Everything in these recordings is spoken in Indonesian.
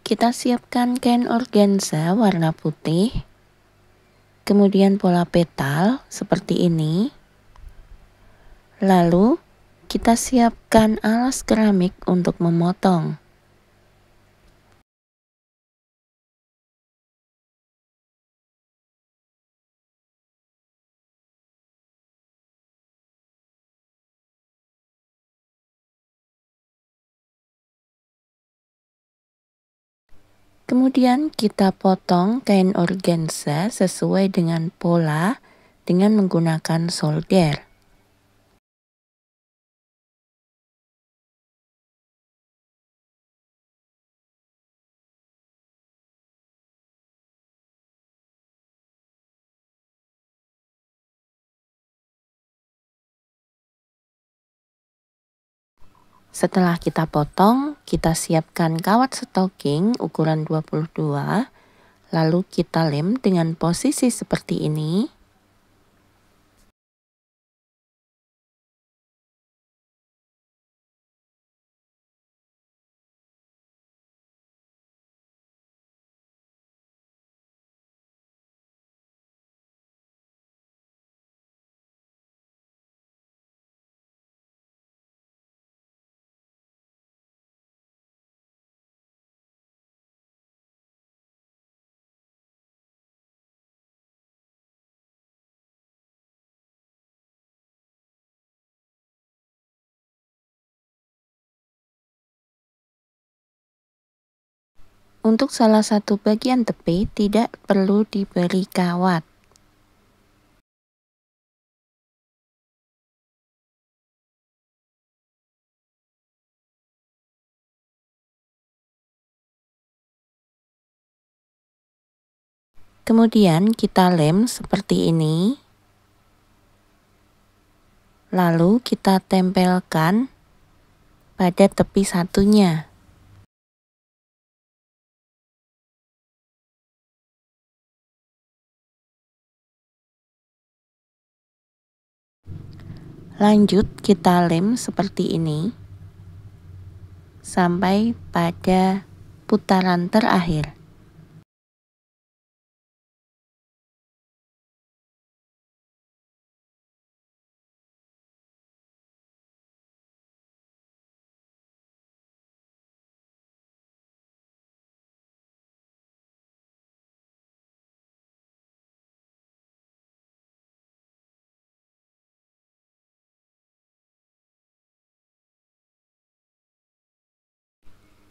Kita siapkan kain organza warna putih, kemudian pola petal seperti ini. Lalu kita siapkan alas keramik untuk memotong. Kemudian kita potong kain organza sesuai dengan pola dengan menggunakan solder. Setelah kita potong, kita siapkan kawat stocking ukuran 22, lalu kita lem dengan posisi seperti ini. Untuk salah satu bagian tepi tidak perlu diberi kawat. Kemudian kita lem seperti ini. Lalu kita tempelkan pada tepi satunya. Lanjut kita lem seperti ini sampai pada putaran terakhir.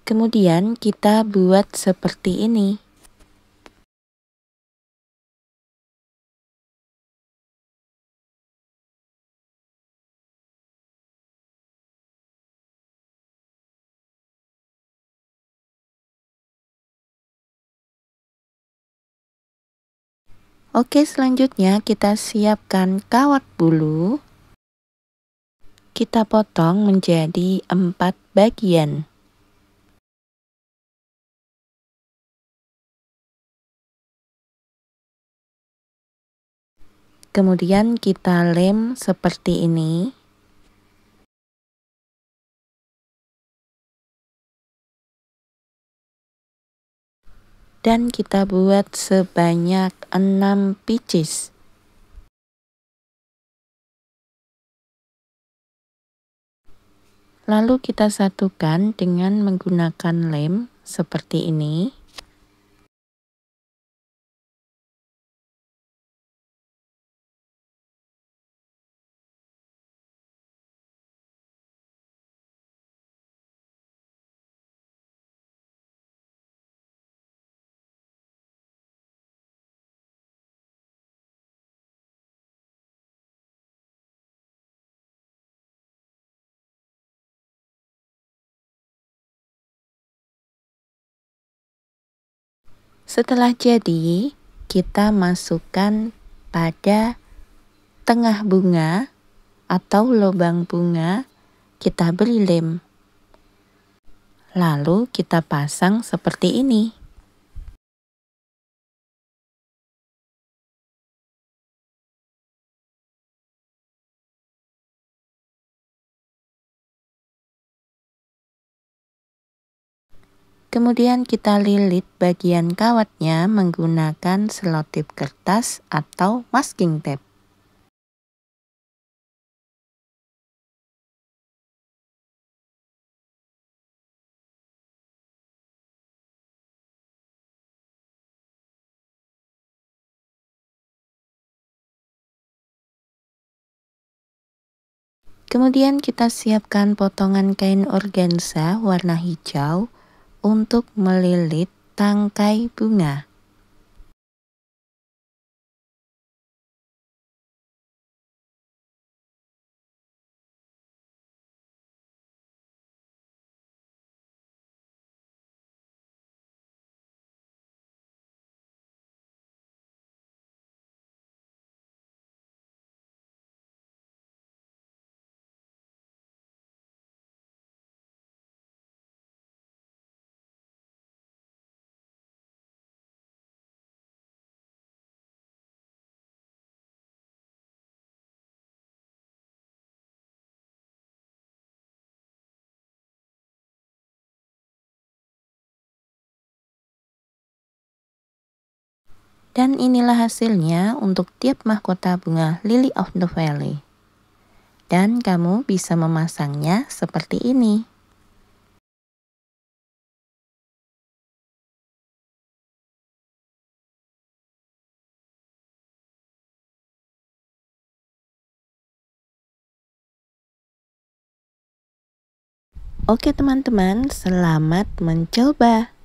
Kemudian kita buat seperti ini. Oke, selanjutnya kita siapkan kawat bulu. Kita potong menjadi 4 bagian. Kemudian kita lem seperti ini. Dan kita buat sebanyak 6 pieces. Lalu kita satukan dengan menggunakan lem seperti ini. Setelah jadi, kita masukkan pada tengah bunga atau lubang bunga, kita beri lem. Lalu kita pasang seperti ini. Kemudian kita lilit bagian kawatnya menggunakan selotip kertas atau masking tape. Kemudian kita siapkan potongan kain organza warna hijau untuk melilit tangkai bunga. Dan inilah hasilnya untuk tiap mahkota bunga Lily of the Valley. Dan kamu bisa memasangnya seperti ini. Oke teman-teman, selamat mencoba.